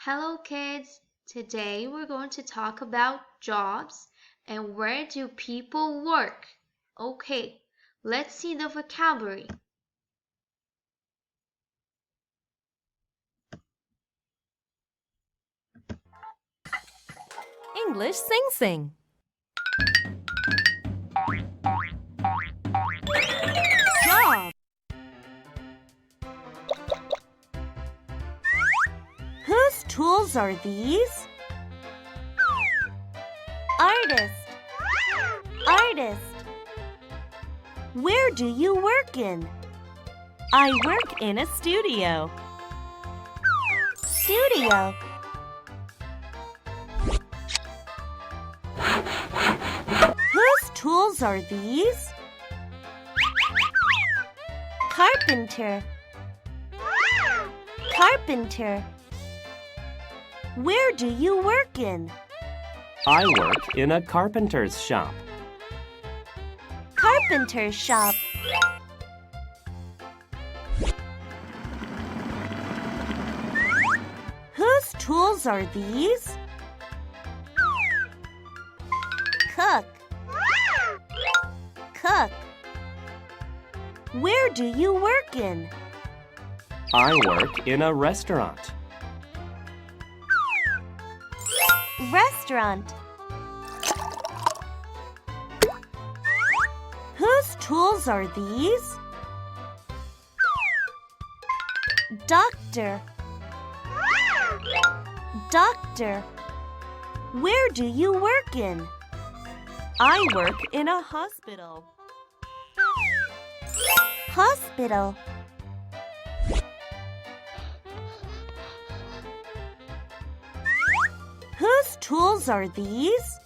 Hello kids! Today we're going to talk about jobs and where do people work. Okay, let's see the vocabulary. English Sing. Job. Whose tools are these? Artist. Where do you work in? I work in a studio. Whose tools are these? Carpenter. Where do you work in? I work in a carpenter's shop. Whose tools are these? Cook. Where do you work in? I work in a restaurant. Whose tools are these? Doctor. Where do you work in? I work in a hospital. Whose tools are these?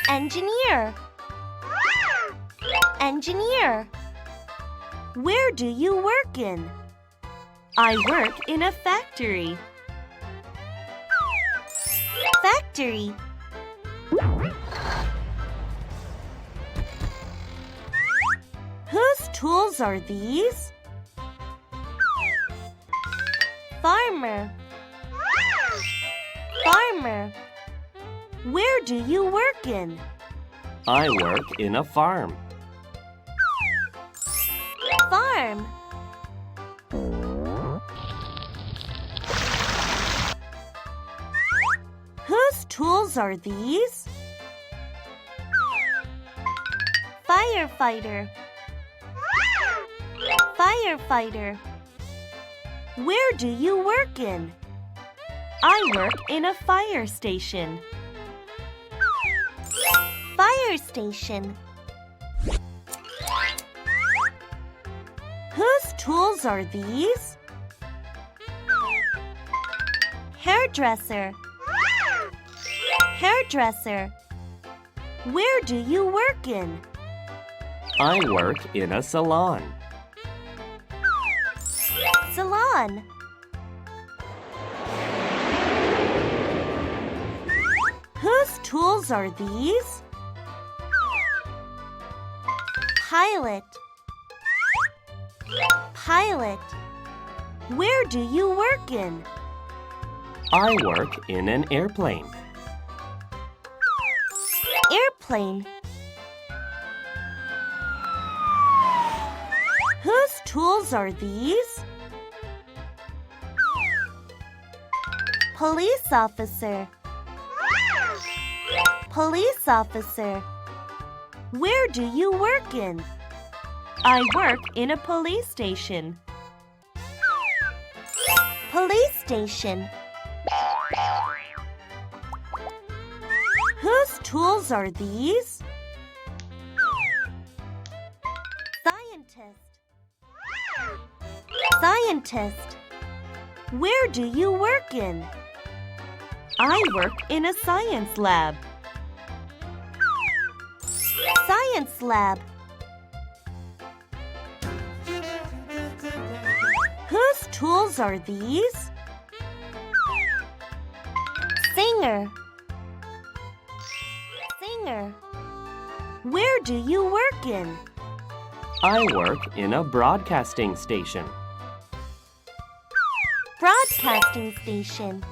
Engineer. Where do you work in? I work in a factory. Whose tools are these? Farmer. Where do you work in? I work in a farm. Whose tools are these? Firefighter. Where do you work in? I work in a fire station. Whose tools are these? Hairdresser. Where do you work in? I work in a salon. Whose tools are these? Pilot. Where do you work in? I work in an airplane. Whose tools are these? Police officer. Where do you work in? I work in a police station. Whose tools are these? Scientist. Where do you work in? I work in a science lab. Whose tools are these? Singer. Where do you work in? I work in a broadcasting station. Broadcasting station.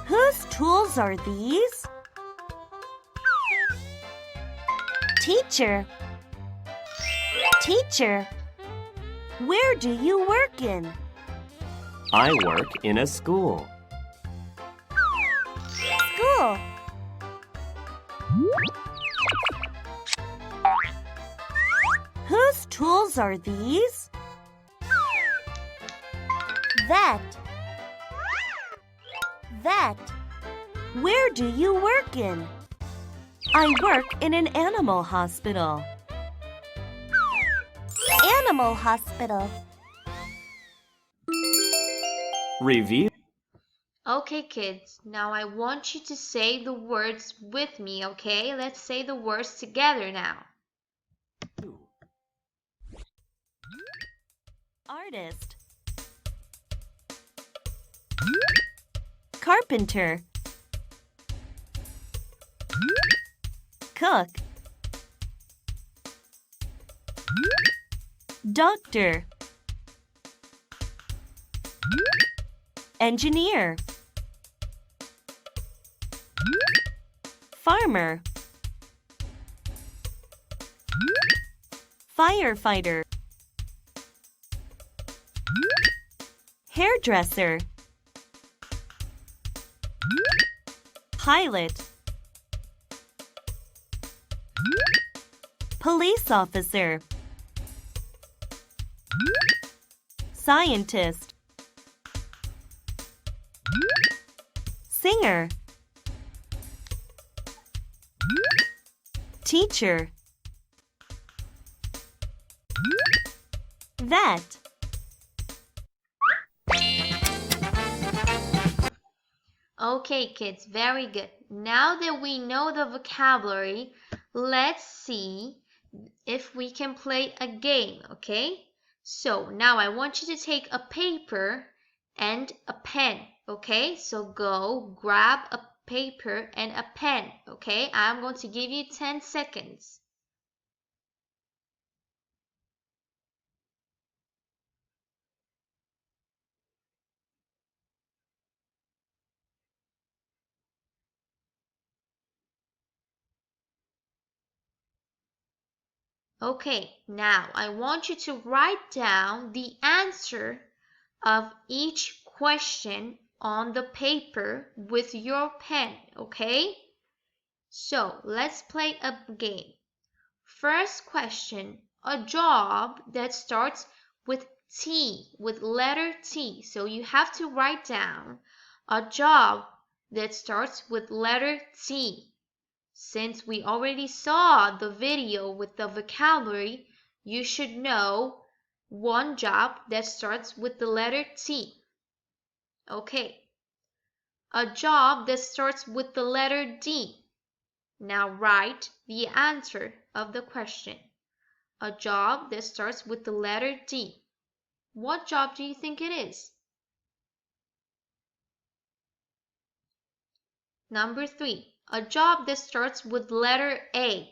Whose tools are these? Teacher. Teacher, where do you work in? I work in a school. School. Whose tools are these? Vet. Vet, where do you work in? I work in an animal hospital. Animal hospital. Review. Okay, kids, now I want you to say the words with me, okay? Let's say the words together now. Artist. Carpenter. Cook. Doctor. Engineer. Farmer. Firefighter. Hairdresser. Pilot. Police officer. Scientist. Singer. Teacher. Vet. Okay, kids, very good. Now that we know the vocabulary, let's see if we can play a game, okay? So now I want you to take a paper and a pen, okay? So go grab a paper and a pen, okay? I'm going to give you 10 seconds. Okay, now I want you to write down the answer of each question on the paper with your pen, okay? So let's play a game. First question, a job that starts with T, with letter T. So you have to write down a job that starts with letter T. Since we already saw the video with the vocabulary, you should know one job that starts with the letter T. Okay. A job that starts with the letter D. Now write the answer of the question. A job that starts with the letter D. What job do you think it is? Number 3, a job that starts with letter A.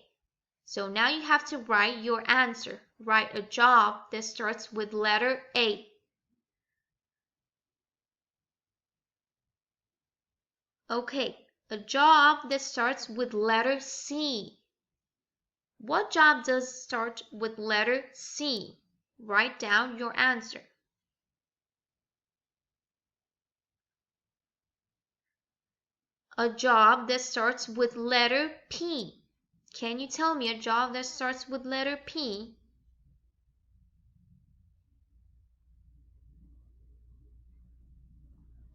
So now you have to write your answer. Write a job that starts with letter A. Okay, a job that starts with letter C. What job does start with letter C? Write down your answer. A job that starts with letter P. Can you tell me a job that starts with letter P?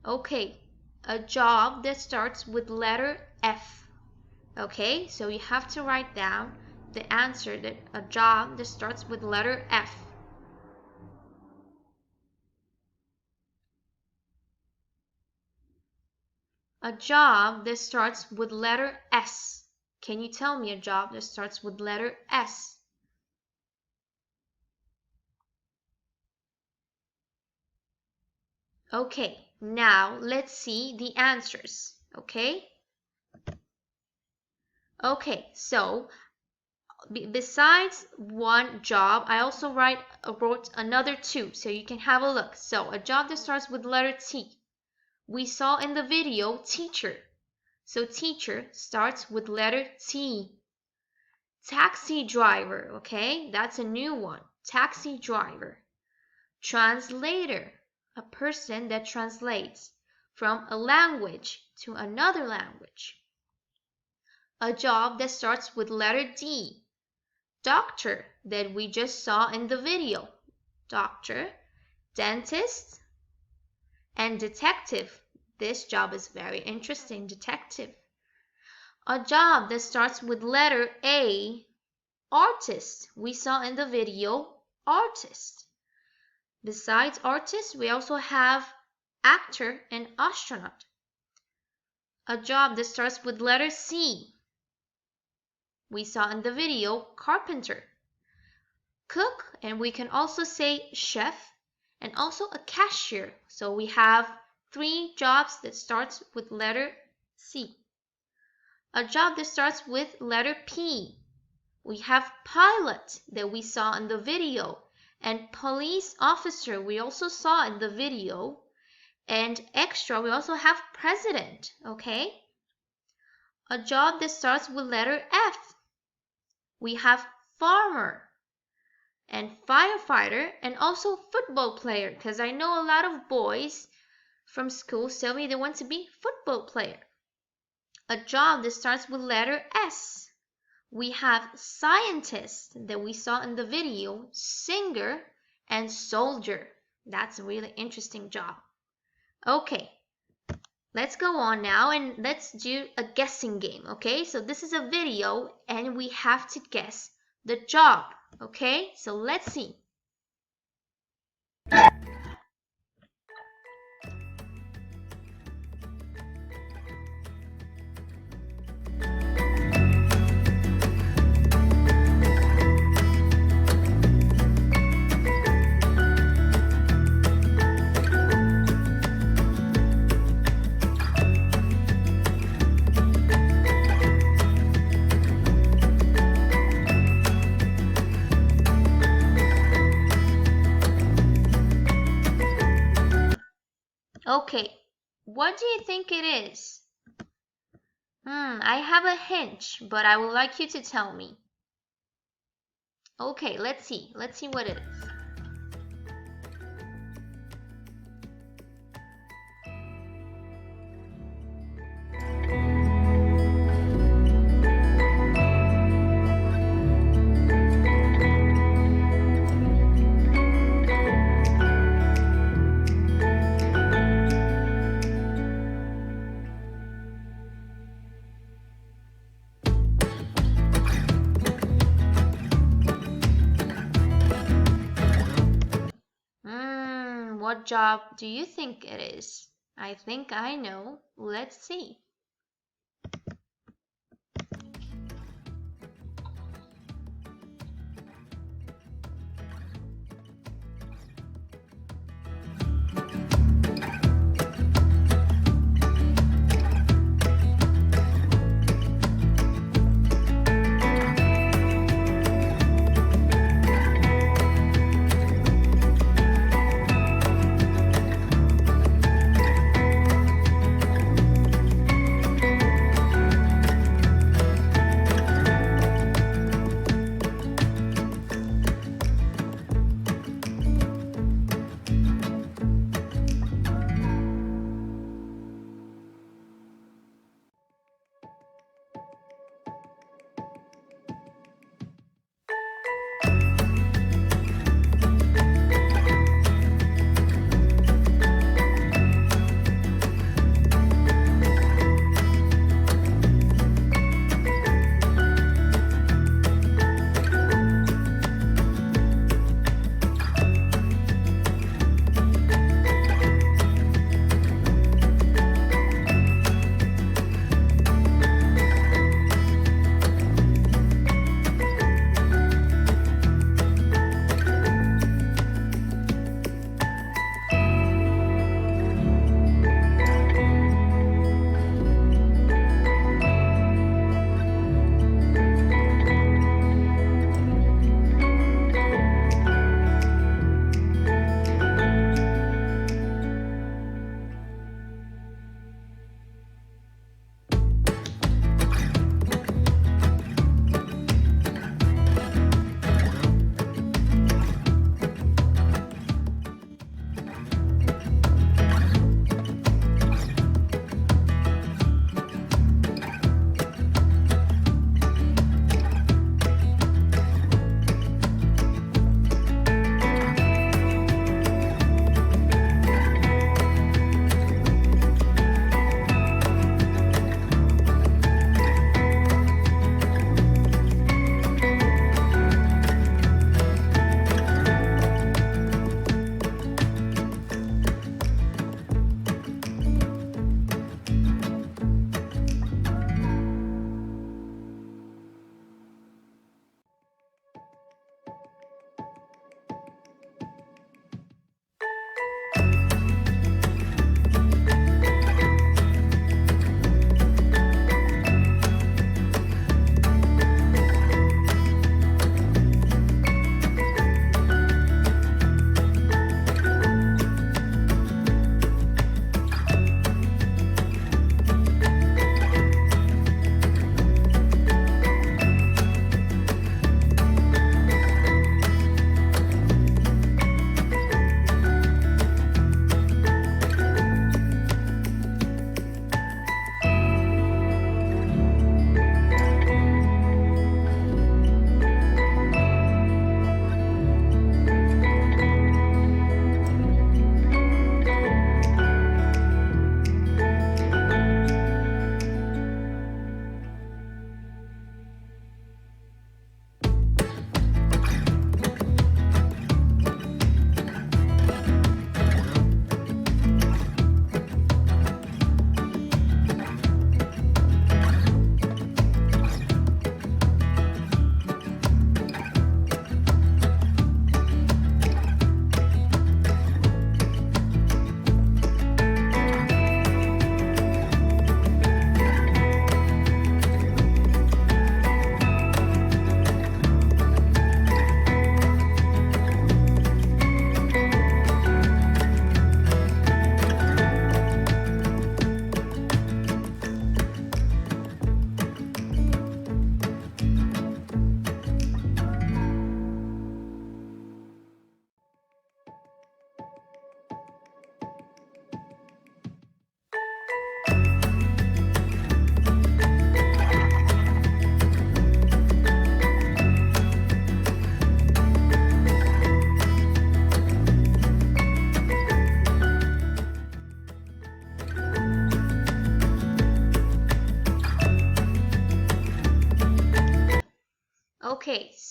Okay, a job that starts with letter F. Okay, so you have to write down the answer that a job that starts with letter F. A job that starts with letter S. Can you tell me a job that starts with letter S? Okay, now let's see the answers, okay? Okay, so besides one job, I also wrote another two, so you can have a look. So a job that starts with letter T. We saw in the video teacher. So teacher starts with letter T. Taxi driver, okay? That's a new one. Taxi driver. Translator, a person that translates from a language to another language. A job that starts with letter D. Doctor, that we just saw in the video. Doctor, dentist, and detective. This job is very interesting, detective. A job that starts with letter A. Artist, we saw in the video, artist. Besides artist, we also have actor and astronaut. A job that starts with letter C. We saw in the video, carpenter. Cook, and we can also say chef, and also a cashier. So we have 3 jobs that starts with letter C. A job that starts with letter P. We have pilot that we saw in the video, and police officer we also saw in the video, and extra we also have president, okay? A job that starts with letter F. We have farmer and firefighter and also football player, because I know a lot of boys from school tell me they want to be football player. A job that starts with letter S. We have scientist that we saw in the video, singer, and soldier. That's a really interesting job. Okay, let's go on now and let's do a guessing game, okay? So this is a video and we have to guess the job, okay? So let's see. Okay, what do you think it is? I have a hint, but I would like you to tell me. Okay, let's see. Let's see what it is. What job do you think it is? I think I know. Let's see.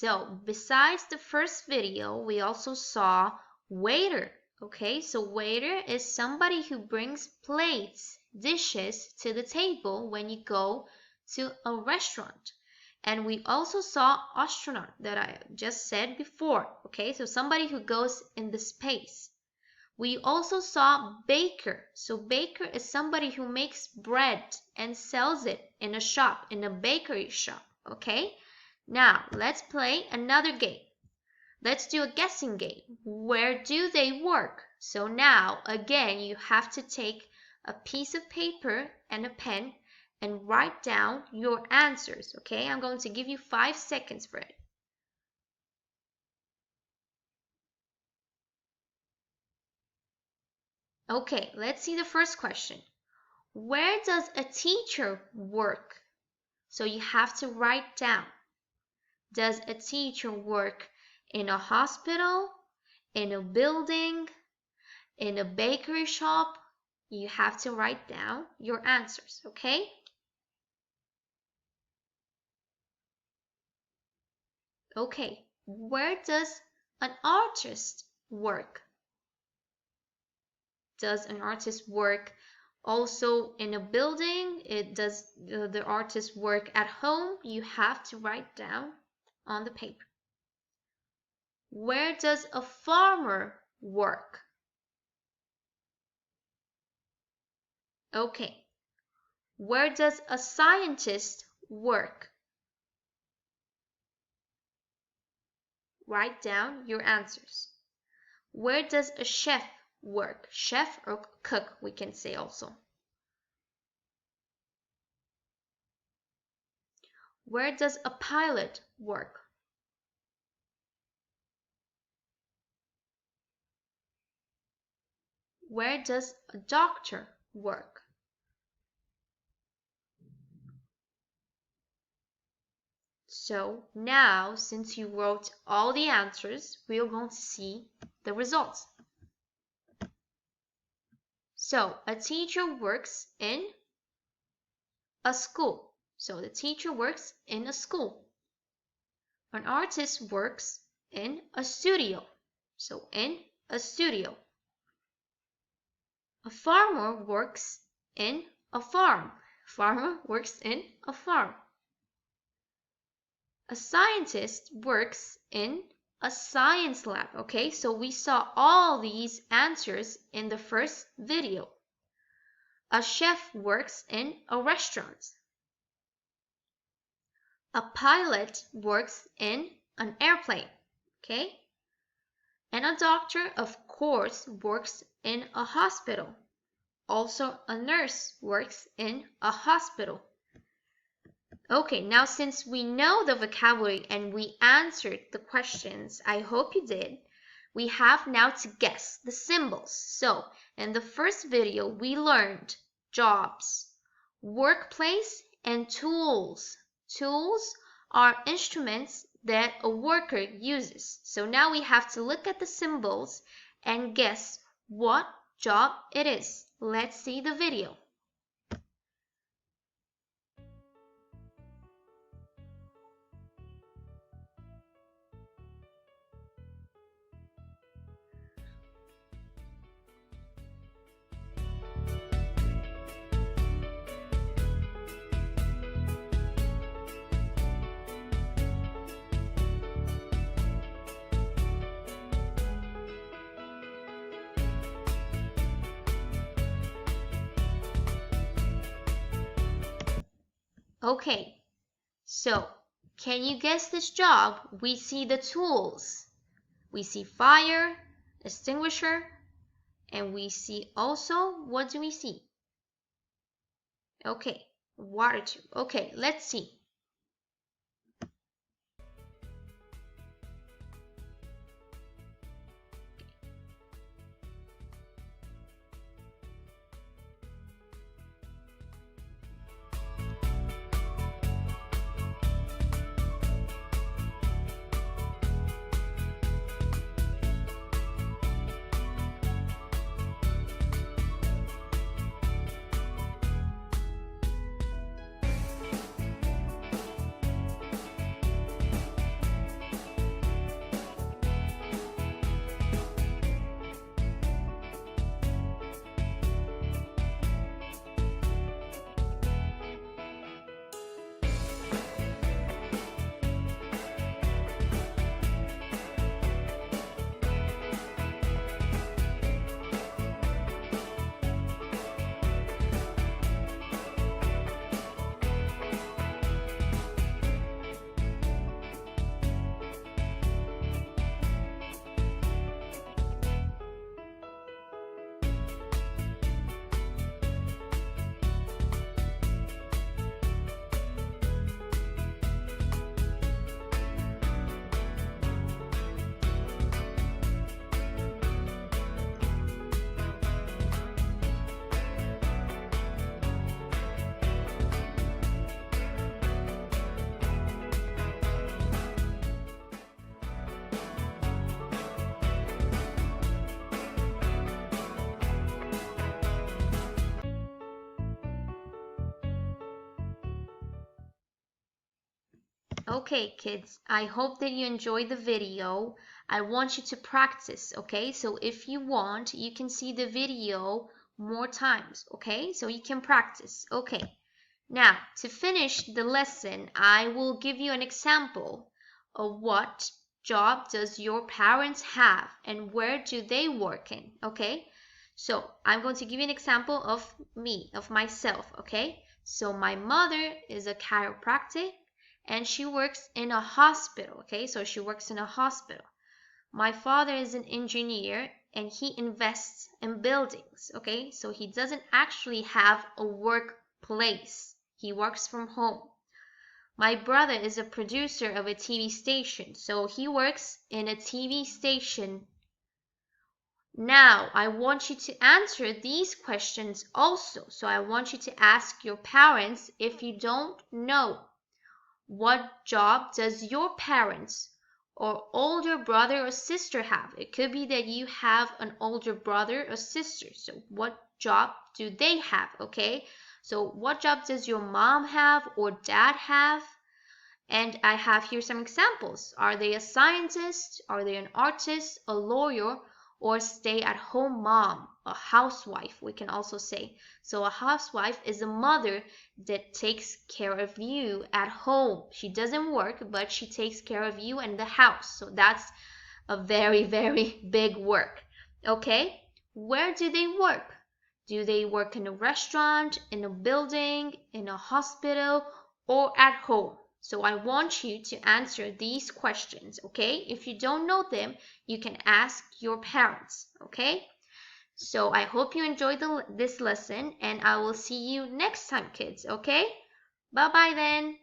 So besides the first video, we also saw waiter. Okay, so waiter is somebody who brings plates, dishes to the table when you go to a restaurant. And we also saw astronaut that I just said before. Okay, so somebody who goes in the space. We also saw baker. So baker is somebody who makes bread and sells it in a shop, in a bakery shop. Okay, now let's play another game. Let's do a guessing game. Where do they work? So now, again, you have to take a piece of paper and a pen and write down your answers. Okay, I'm going to give you 5 seconds for it. Okay, let's see the first question. Where does a teacher work? So you have to write down. Does a teacher work in a hospital, in a building, in a bakery shop? You have to write down your answers, okay? Okay, where does an artist work? Does an artist work also in a building? Does the artist work at home? You have to write down on the paper. Where does a farmer work? Okay. Where does a scientist work? Write down your answers. Where does a chef work? Chef or cook, we can say also. Where does a pilot work? Where does a doctor work? So now, since you wrote all the answers, we are going to see the results. So a teacher works in a school. So the teacher works in a school. An artist works in a studio. So in a studio. A farmer works in a farm. Farmer works in a farm. A scientist works in a science lab. Okay, so we saw all these answers in the first video. A chef works in a restaurant. A pilot works in an airplane. Okay, and a doctor, of course, works in a hospital. Also, a nurse works in a hospital. Okay, now since we know the vocabulary and we answered the questions, I hope you did, we have now to guess the symbols. So, in the first video, we learned jobs, workplace, and tools. Tools are instruments that a worker uses. So now we have to look at the symbols and guess what job it is. Let's see the video. Okay, so can you guess this job? We see the tools. We see fire, extinguisher, and we see also, what do we see? Okay, water tube. Okay, let's see. Okay, kids, I hope that you enjoyed the video. I want you to practice, okay? So if you want, you can see the video more times, okay? So you can practice. Okay. Now, to finish the lesson, I will give you an example of what job does your parents have and where do they work in, okay? So I'm going to give you an example of me, of myself, okay? So my mother is a chiropractic and she works in a hospital, okay? So she works in a hospital. My father is an engineer and he invests in buildings, okay? So he doesn't actually have a workplace. He works from home. My brother is a producer of a TV station, so he works in a TV station. Now, I want you to answer these questions also. So I want you to ask your parents if you don't know. What job does your parents or older brother or sister have? It could be that you have an older brother or sister. So what job do they have? Okay. So what job does your mom have or dad have? And I have here some examples. Are they a scientist? Are they an artist, a lawyer, or a stay-at-home mom, a housewife, we can also say. So a housewife is a mother that takes care of you at home. She doesn't work, but she takes care of you and the house. So that's a very, very big work. Okay, where do they work? Do they work in a restaurant, in a building, in a hospital, or at home? So I want you to answer these questions, okay? If you don't know them, you can ask your parents, okay? So I hope you enjoyed this lesson and I will see you next time, kids, okay? Bye-bye then.